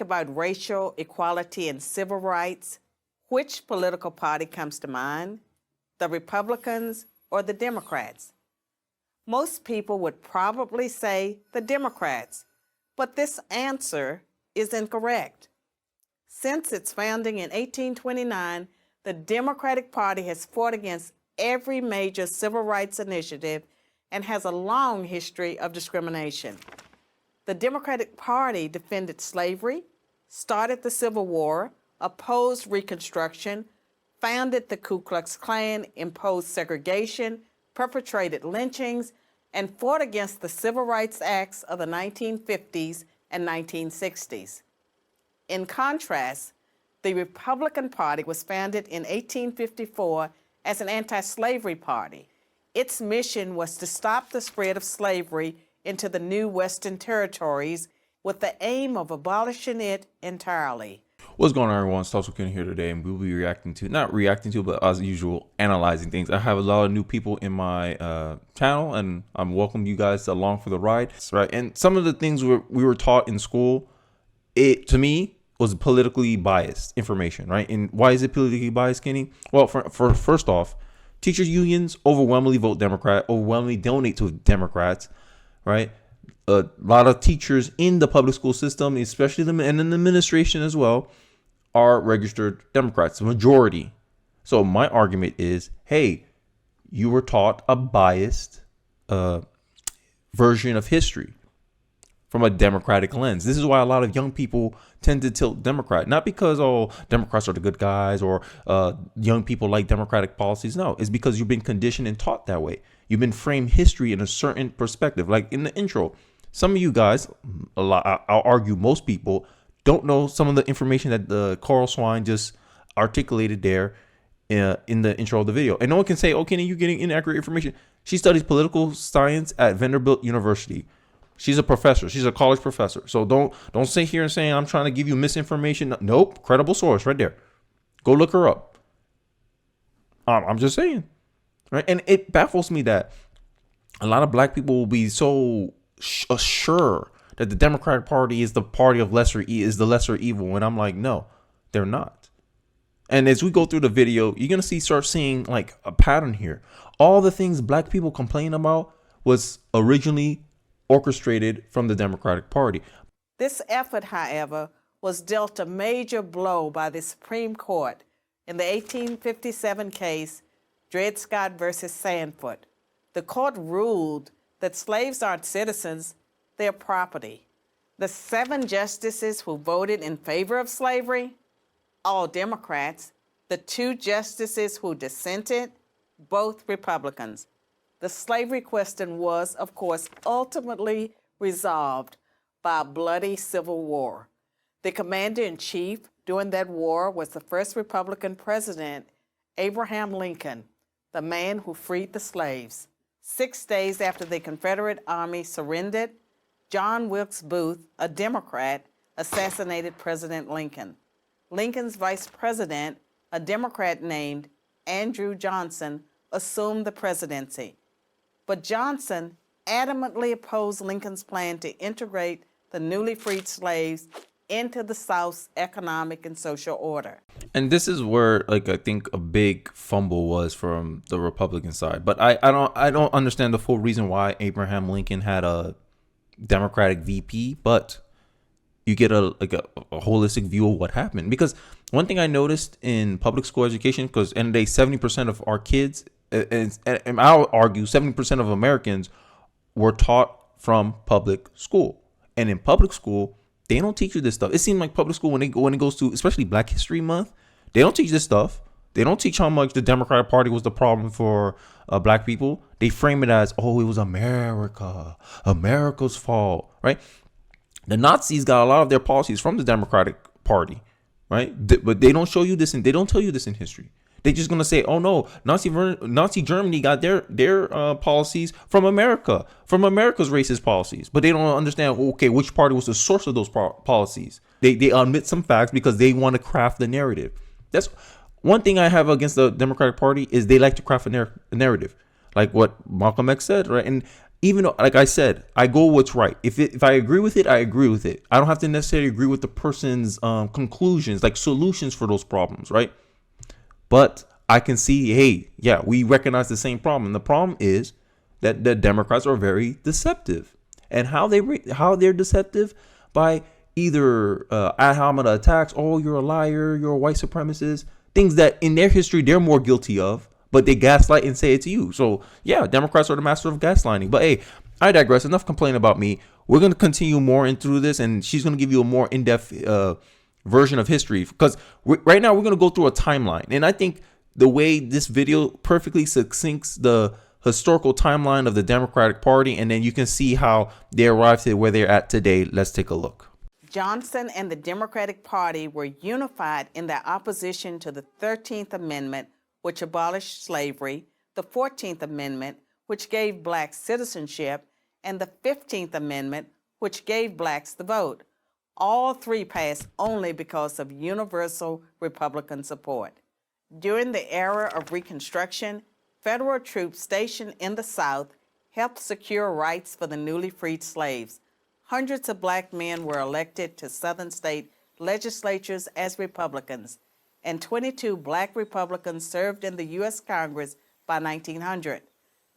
About racial equality and civil rights, which political party comes to mind? The Republicans or the Democrats? Most people would probably say the Democrats, but this answer is incorrect. Since its founding in 1829, the Democratic Party has fought against every major civil rights initiative and has a long history of discrimination. The Democratic Party defended slavery, started the Civil War, opposed Reconstruction, founded the Ku Klux Klan, imposed segregation, perpetrated lynchings, and fought against the Civil Rights Acts of the 1950s and 1960s. In contrast, the Republican Party was founded in 1854 as an anti-slavery party. Its mission was to stop the spread of slavery into the new Western territories with the aim of abolishing it entirely. What's going on, everyone? Stolzkin here today, and we'll be not reacting to, but as usual, analyzing things. I have a lot of new people in my channel, and I'm welcoming you guys along for the ride. Right, and some of the things we were taught in school, it to me was politically biased information. Right, and why is it politically biased, Kenny? Well, for first off, teachers unions overwhelmingly vote Democrat, overwhelmingly donate to Democrats. Right. A lot of teachers in the public school system, especially and in the administration as well, are registered Democrats, the majority. So my argument is, hey, you were taught a biased version of history from a Democratic lens. This is why a lot of young people tend to tilt Democrat, not because, oh, Democrats are the good guys or young people like Democratic policies. No, it's because you've been conditioned and taught that way. You've been framed history in a certain perspective. Like in the intro, some of you guys, I'll argue most people, don't know some of the information that the Carl Swine just articulated there in the intro of the video. And no one can say, oh, Kenny, you're getting inaccurate information. She studies political science at Vanderbilt University. She's a professor. She's a college professor. So don't sit here and say I'm trying to give you misinformation. Nope. Credible source right there. Go look her up. I'm just saying. Right. And it baffles me that a lot of black people will be so sure that the Democratic Party is the party of the lesser evil. And I'm like, no, they're not. And as we go through the video, you're going to start seeing like a pattern here. All the things black people complain about was originally orchestrated from the Democratic Party. This effort, however, was dealt a major blow by the Supreme Court in the 1857 case Dred Scott versus Sandford. The court ruled that slaves aren't citizens, they're property. The 7 justices who voted in favor of slavery, all Democrats. The 2 justices who dissented, both Republicans. The slavery question was, of course, ultimately resolved by a bloody civil war. The commander-in-chief during that war was the first Republican president, Abraham Lincoln, the man who freed the slaves. 6 days after the Confederate Army surrendered, John Wilkes Booth, a Democrat, assassinated President Lincoln. Lincoln's vice president, a Democrat named Andrew Johnson, assumed the presidency. But Johnson adamantly opposed Lincoln's plan to integrate the newly freed slaves into the South's economic and social order. And this is where, like, I think a big fumble was from the Republican side. But I don't understand the full reason why Abraham Lincoln had a Democratic VP, but you get a holistic view of what happened. Because one thing I noticed in public school education, because end of the day, 70% of our kids, and I'll argue 70% of Americans were taught from public school. And in public school, they don't teach you this stuff. It seems like public school, when it goes to especially Black History Month, they don't teach this stuff. They don't teach how much the Democratic Party was the problem for black people. They frame it as, oh, it was America's fault, right? The Nazis got a lot of their policies from the Democratic Party, right? But they don't show you this, and they don't tell you this in history. They're just gonna say, "Oh no, Nazi Germany got their policies from America, from America's racist policies." But they don't understand, okay, which party was the source of those policies. They omit some facts because they want to craft the narrative. That's one thing I have against the Democratic Party, is they like to craft a narrative, like what Malcolm X said, right? And even though, like I said, I go what's right. If I agree with it, I agree with it. I don't have to necessarily agree with the person's conclusions, like solutions for those problems, right? But I can see, hey, yeah, we recognize the same problem. And the problem is that the Democrats are very deceptive. And how they're deceptive by either ad hominem attacks, oh, you're a liar, you're a white supremacist, things that in their history they're more guilty of, but they gaslight and say it to you. So yeah, Democrats are the master of gaslighting. But hey, I digress. Enough complaining about me. We're going to continue more into this, and she's going to give you a more in-depth version of history, because right now we're going to go through a timeline. And I think the way this video perfectly succinks the historical timeline of the Democratic Party, and then you can see how they arrived at where they're at today. Let's take a look. Johnson and the Democratic Party were unified in their opposition to the 13th Amendment, which abolished slavery, the 14th Amendment, which gave blacks citizenship, and the 15th Amendment, which gave blacks the vote. All three passed only because of universal Republican support. During the era of Reconstruction, federal troops stationed in the South helped secure rights for the newly freed slaves. Hundreds of black men were elected to Southern state legislatures as Republicans, and 22 black Republicans served in the U.S. Congress by 1900.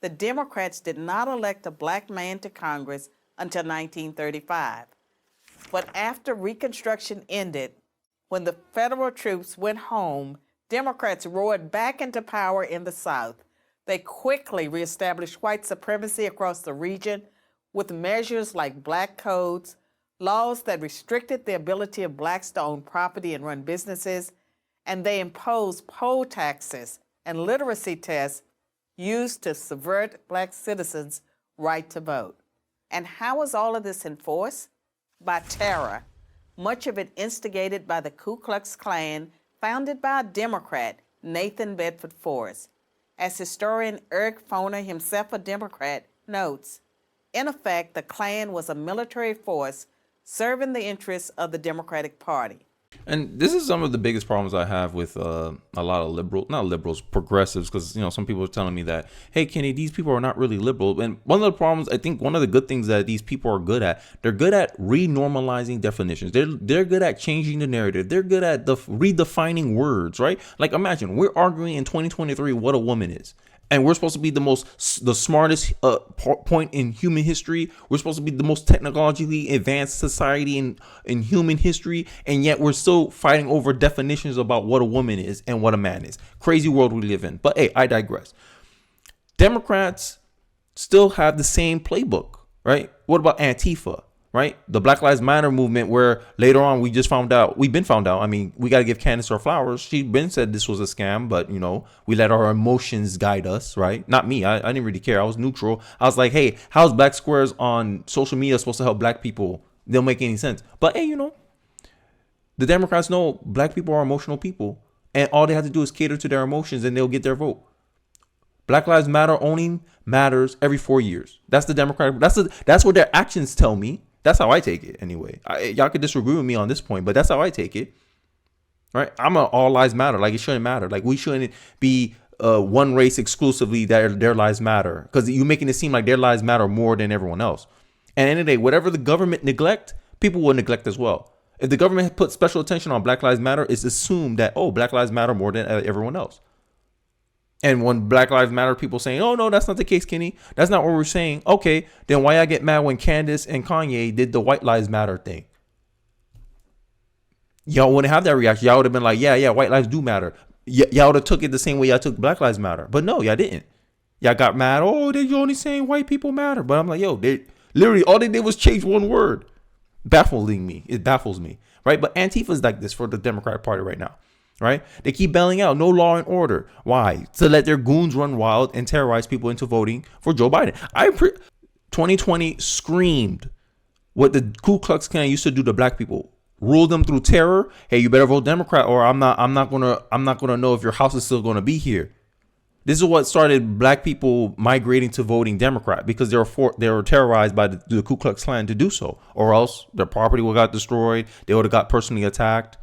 The Democrats did not elect a black man to Congress until 1935. But after Reconstruction ended, when the federal troops went home, Democrats roared back into power in the South. They quickly reestablished white supremacy across the region with measures like black codes, laws that restricted the ability of blacks to own property and run businesses, and they imposed poll taxes and literacy tests used to subvert black citizens' right to vote. And how was all of this enforced? By terror, much of it instigated by the Ku Klux Klan, founded by a Democrat, Nathan Bedford Forrest. As historian Eric Foner, himself a Democrat, notes, in effect, the Klan was a military force serving the interests of the Democratic Party. And this is some of the biggest problems I have with a lot of not liberals, progressives, because, some people are telling me that, hey, Kenny, these people are not really liberal. And one of the problems, I think one of the good things that these people are good at, they're good at renormalizing definitions. They're good at changing the narrative. They're good at redefining words, right? Like, imagine we're arguing in 2023 what a woman is. And we're supposed to be the smartest point in human history. We're supposed to be the most technologically advanced society in human history. And yet we're still fighting over definitions about what a woman is and what a man is. Crazy world we live in. But hey, I digress. Democrats still have the same playbook, right? What about Antifa? Right? The Black Lives Matter movement, where later on we've been found out. I mean, we got to give Candace her flowers. She's been said this was a scam, but we let our emotions guide us, right? Not me. I didn't really care. I was neutral. I was like, hey, how's black squares on social media supposed to help black people? They don't make any sense. But hey, the Democrats know black people are emotional people, and all they have to do is cater to their emotions and they'll get their vote. Black Lives Matter owning matters every 4 years. That's the Democratic. That's what their actions tell me. That's how I take it anyway. Y'all could disagree with me on this point, but that's how I take it. Right? I'm an all lives matter. Like, it shouldn't matter. Like, we shouldn't be one race exclusively that their lives matter, because you're making it seem like their lives matter more than everyone else. And at the end of the day, whatever the government neglect, people will neglect as well. If the government put special attention on Black Lives Matter, it's assumed that, Black Lives Matter more than everyone else. And when Black Lives Matter, people saying, oh, no, that's not the case, Kenny. That's not what we're saying. Okay, then why I get mad when Candace and Kanye did the White Lives Matter thing? Y'all wouldn't have that reaction. Y'all would have been like, yeah, white lives do matter. Y'all would have took it the same way y'all took Black Lives Matter. But no, y'all didn't. Y'all got mad. Oh, they're only saying white people matter. But I'm like, they literally, all they did was change one word. Baffling me. It baffles me. Right? But Antifa's like this for the Democratic Party right now. Right? They keep bailing out. No law and order. Why? To let their goons run wild and terrorize people into voting for Joe Biden. 2020 screamed what the Ku Klux Klan used to do to black people. Rule them through terror. Hey, you better vote Democrat, or I'm not gonna know if your house is still gonna be here. This is what started black people migrating to voting Democrat, because they were terrorized by the Ku Klux Klan to do so, or else their property would have got destroyed. They would have got personally attacked.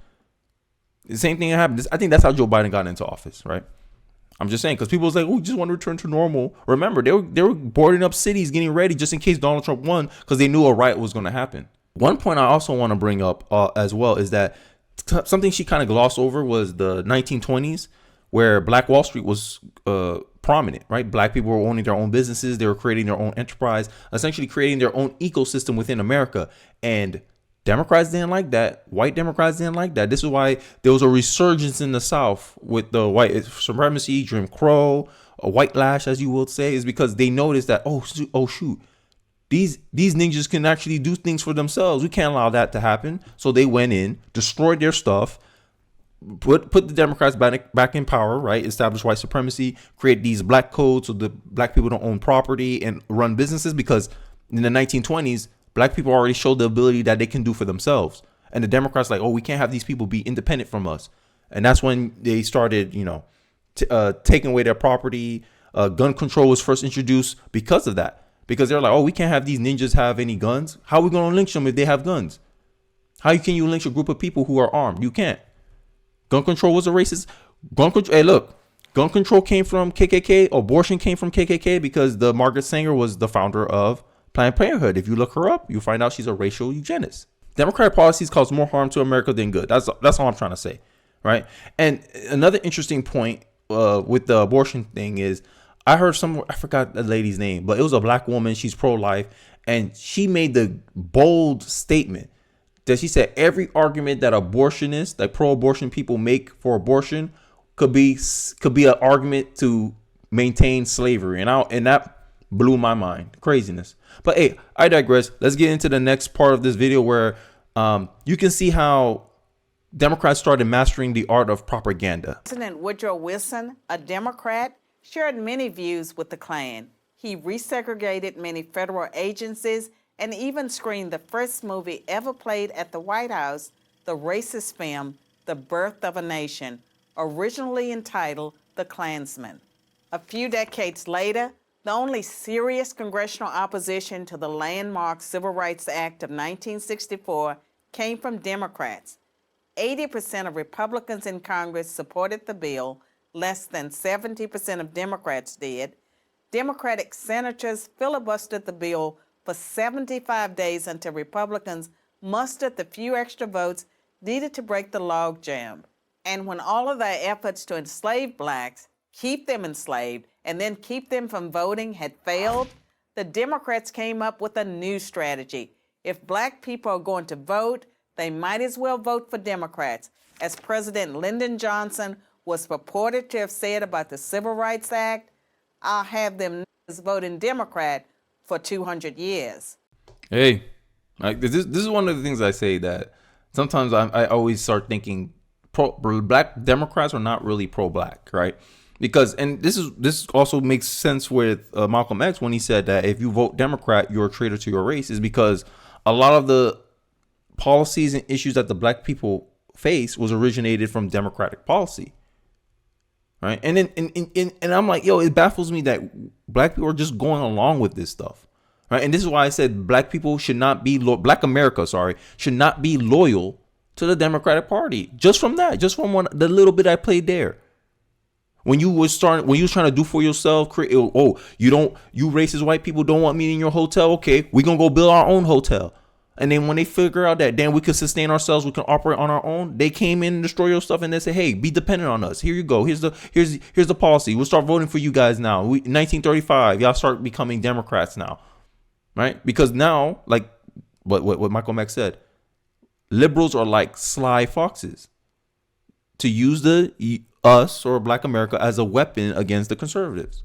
The same thing happened. I think that's how Joe Biden got into office, right? I'm just saying, because people was like, oh, just want to return to normal. Remember, they were boarding up cities, getting ready just in case Donald Trump won, because they knew a riot was going to happen. One point I also want to bring up as well is that something she kind of glossed over was the 1920s, where Black Wall Street was prominent, right? Black people were owning their own businesses. They were creating their own enterprise, essentially creating their own ecosystem within America. And Democrats didn't like that. White Democrats didn't like that. This is why there was a resurgence in the South with the white supremacy, Jim Crow, a white lash, as you would say, is because they noticed that, oh shoot, these ninjas can actually do things for themselves. We can't allow that to happen. So they went in, destroyed their stuff, put the Democrats back in power, right? Establish white supremacy, create these black codes so the black people don't own property and run businesses, because in the 1920s, black people already showed the ability that they can do for themselves. And the Democrats like, oh, we can't have these people be independent from us. And that's when they started, taking away their property. Gun control was first introduced because of that. Because they're like, oh, we can't have these ninjas have any guns. How are we going to lynch them if they have guns? How can you lynch a group of people who are armed? You can't. Gun control was a racist. Gun control. Hey, look, gun control came from KKK. Abortion came from KKK because the Margaret Sanger was the founder of Planned Parenthood. If you look her up, you'll find out she's a racial eugenist. Democratic policies cause more harm to America than good. That's all I'm trying to say, right? And another interesting point with the abortion thing is, I heard I forgot the lady's name, but it was a black woman. She's pro-life, and she made the bold statement that she said every argument that abortionists, like pro-abortion people, make for abortion could be an argument to maintain slavery, and that blew my mind. Craziness. But hey, I digress. Let's get into the next part of this video where you can see how Democrats started mastering the art of propaganda. President Woodrow Wilson, a Democrat, shared many views with the Klan. He resegregated many federal agencies and even screened the first movie ever played at the White House, the racist film, The Birth of a Nation, originally entitled The Klansman. A few decades later, the only serious congressional opposition to the landmark Civil Rights Act of 1964 came from Democrats. 80% of Republicans in Congress supported the bill. Less than 70% of Democrats did. Democratic senators filibustered the bill for 75 days until Republicans mustered the few extra votes needed to break the logjam. And when all of their efforts to enslave blacks, keep them enslaved, and then keep them from voting had failed, the Democrats came up with a new strategy. If black people are going to vote, they might as well vote for Democrats. As President Lyndon Johnson was purported to have said about the Civil Rights Act, I'll have them voting Democrat for 200 years. Hey, this is one of the things I say, that sometimes I always start thinking black Democrats are not really pro-black, right? Because, and this also makes sense with Malcolm X when he said that if you vote Democrat, you're a traitor to your race, is because a lot of the policies and issues that the black people face was originated from Democratic policy. Right. And then and I'm like, yo, it baffles me that black people are just going along with this stuff. Right. And this is why I said black people should not be Black America, should not be loyal to the Democratic Party. Just from that, the little bit I played there. When you was trying to do for yourself, you racist white people don't want me in your hotel. OK, we're going to go build our own hotel. And then when they figure out that, damn, we can sustain ourselves, we can operate on our own, they came in and destroy your stuff, and they say, hey, be dependent on us. Here you go. Here's the policy. We'll start voting for you guys now. 1935, y'all start becoming Democrats now, right? Because now, like what Malcolm X said, liberals are like sly foxes to use us or Black America as a weapon against the conservatives.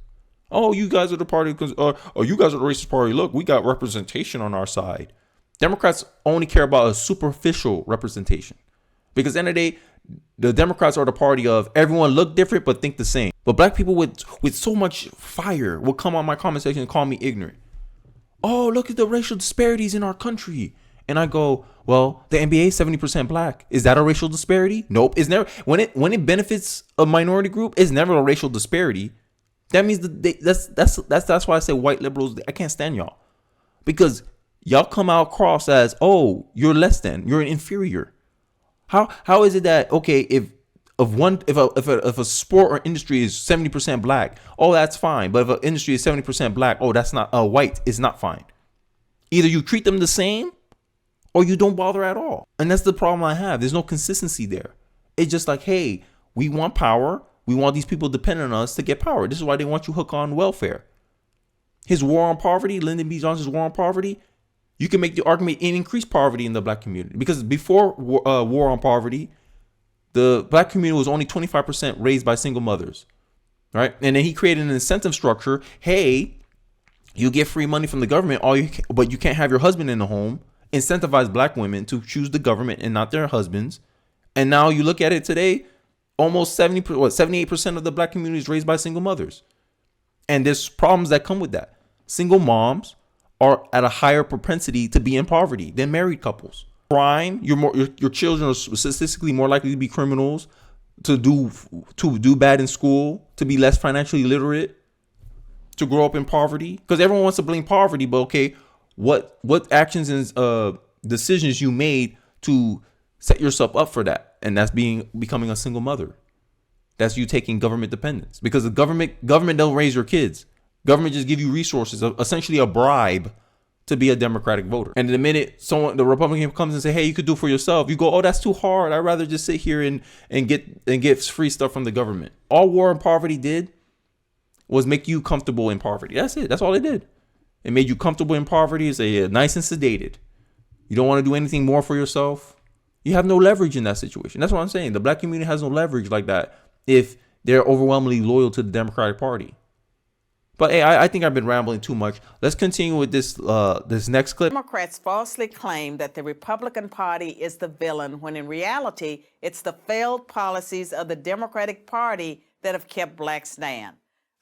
Oh, you guys are the party, or you guys are the racist party. Look, we got representation on our side. Democrats only care about a superficial representation, because at the end of the day, the Democrats are the party of everyone look different but think the same. But black people with so much fire will come on my comment section and call me ignorant. Oh, look at the racial disparities in our country. And I go, well, the NBA is 70% black. Is that a racial disparity? Nope. It's never, when it benefits a minority group, it's never a racial disparity. That means that's why I say white liberals, I can't stand y'all, because y'all come out cross as, oh, you're less than, you're an inferior. How is it that, okay, if if a sport or industry is 70% black, oh, that's fine. But if an industry is 70% black, oh, that's not white, is not fine. Either you treat them the same or you don't bother at all. And that's the problem I have. There's no consistency there. It's just like, hey, we want power. We want these people dependent on us to get power. This is why they want you hooked on welfare. His war on poverty, Lyndon B. Johnson's war on poverty, you can make the argument it increased poverty in the black community. Because before war on poverty, the black community was only 25% raised by single mothers, right? And then he created an incentive structure. Hey, you get free money from the government, but you can't have your husband in the home. Incentivize black women to choose the government and not their husbands. And now you look at it today, almost 78% of the black community is raised by single mothers. And there's problems that come with that. Single moms are at a higher propensity to be in poverty than married couples. Crime, your children are statistically more likely to be criminals, to do bad in school, to be less financially literate, to grow up in poverty. Because everyone wants to blame poverty, but okay, what actions and decisions you made to set yourself up for that? And that's becoming a single mother. That's you taking government dependence, because the government don't raise your kids. Government just give you resources, essentially a bribe to be a Democratic voter. And the minute the Republican comes and say, hey, you could do it for yourself, you go, oh, that's too hard. I'd rather just sit here and get free stuff from the government. All war on poverty did was make you comfortable in poverty. That's it. That's all it did. It made you comfortable in poverty. It's nice and sedated. You don't want to do anything more for yourself. You have no leverage in that situation. That's what I'm saying. The black community has no leverage like that if they're overwhelmingly loyal to the Democratic Party. But hey, I think I've been rambling too much. Let's continue with this next clip. Democrats falsely claim that the Republican Party is the villain, when in reality, it's the failed policies of the Democratic Party that have kept blacks down.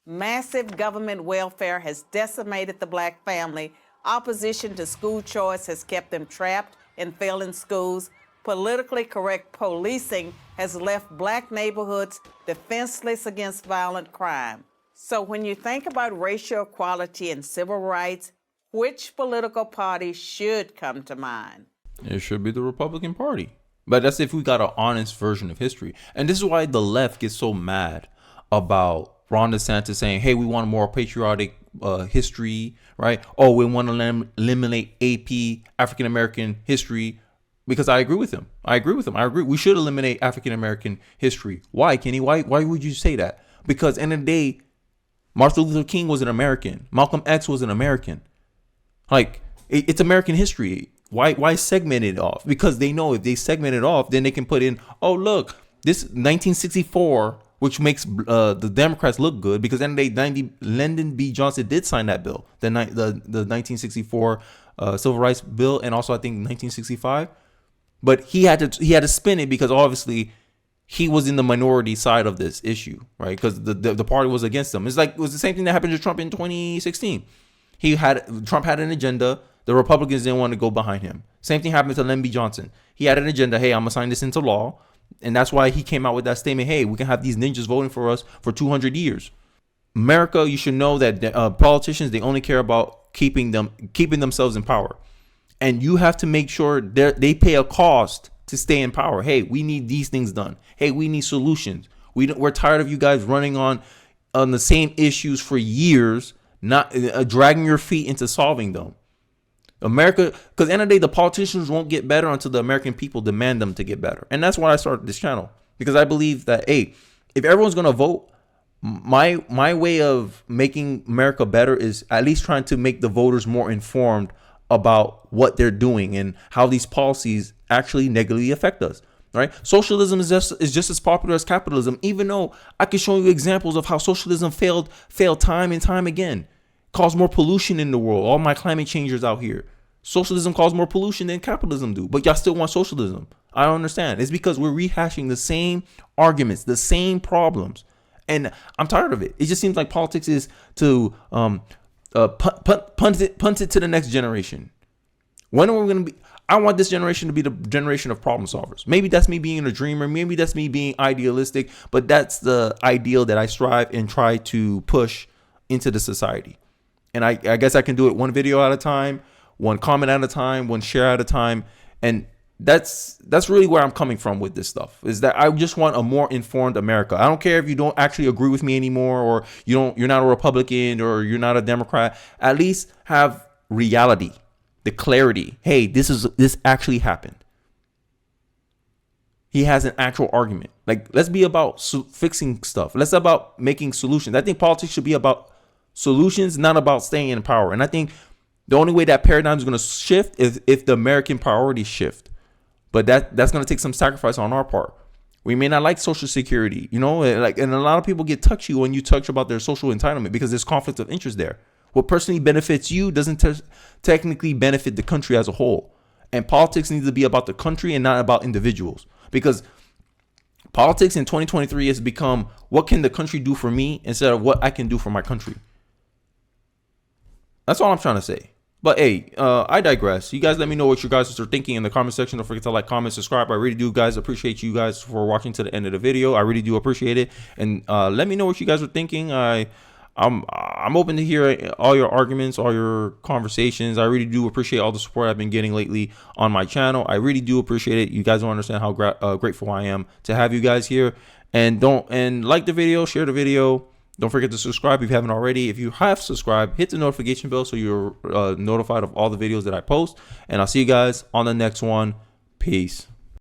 Massive government welfare has decimated the black family. Opposition to school choice has kept them trapped in failing schools. Politically correct policing has left black neighborhoods defenseless against violent crime. So when you think about racial equality and civil rights, which political party should come to mind? It should be the Republican Party. But that's if we got an honest version of history. And this is why the left gets so mad about Ron DeSantis saying, hey, we want a more patriotic history, right? Oh, we want to eliminate AP, African American history. Because I agree with him. I agree. We should eliminate African American history. Why, Kenny? Why would you say that? Because in the day, Martin Luther King was an American. Malcolm X was an American. Like, it's American history. Why segment it off? Because they know if they segment it off, then they can put in, oh, look, this 1964, which makes the Democrats look good, because in the day, Lyndon B. Johnson did sign that bill, the 1964 Civil Rights Bill, and also I think 1965. But he had to spin it because obviously he was in the minority side of this issue, right? Because the party was against him. It was the same thing that happened to Trump in 2016. Trump had an agenda. The Republicans didn't want to go behind him. Same thing happened to Lyndon B. Johnson. He had an agenda. Hey, I'm gonna sign this into law, and that's why he came out with that statement. Hey, we can have these ninjas voting for us for 200 years. America, you should know that politicians, they only care about keeping themselves in power. And you have to make sure they pay a cost to stay in power. Hey, we need these things done. Hey, we need solutions. We're tired of you guys running on the same issues for years, not dragging your feet into solving them. America, because at the end of the day, the politicians won't get better until the American people demand them to get better. And that's why I started this channel, because I believe that, hey, if everyone's going to vote, my way of making America better is at least trying to make the voters more informed about what they're doing and how these policies actually negatively affect us, right? Socialism is just as popular as capitalism, even though I can show you examples of how socialism failed time and time again, caused more pollution in the world. All my climate changers out here, socialism caused more pollution than capitalism do, but y'all still want socialism. I don't understand. It's because we're rehashing the same arguments, the same problems, and I'm tired of it. It just seems like politics is to punt it to the next generation. When are we going to be? I want this generation to be the generation of problem solvers. Maybe that's me being a dreamer. Maybe that's me being idealistic, but that's the ideal that I strive and try to push into the society. And I guess I can do it one video at a time, one comment at a time, one share at a time. And That's really where I'm coming from with this stuff, is that I just want a more informed America. I don't care if you don't actually agree with me anymore, or you're not a Republican, or you're not a Democrat. At least have reality, the clarity. Hey, this actually happened. He has an actual argument. Like, let's be about fixing stuff. Let's about making solutions. I think politics should be about solutions, not about staying in power. And I think the only way that paradigm is going to shift is if the American priorities shift. But that's going to take some sacrifice on our part. We may not like Social Security, and a lot of people get touchy when you touch about their social entitlement, because there's conflict of interest there. What personally benefits you doesn't technically benefit the country as a whole. And politics needs to be about the country and not about individuals. Because politics in 2023 has become, what can the country do for me instead of what I can do for my country. That's all I'm trying to say. But hey, I digress. You guys let me know what you guys are thinking in the comment section. Don't forget to like, comment, subscribe. I really do, guys, appreciate you guys for watching to the end of the video. I really do appreciate it. And let me know what you guys are thinking. I'm open to hear all your arguments, all your conversations. I really do appreciate all the support I've been getting lately on my channel. I really do appreciate it. You guys don't understand how grateful I am to have you guys here. And like the video, share the video. Don't forget to subscribe if you haven't already. If you have subscribed, hit the notification bell so you're notified of all the videos that I post. And I'll see you guys on the next one. Peace.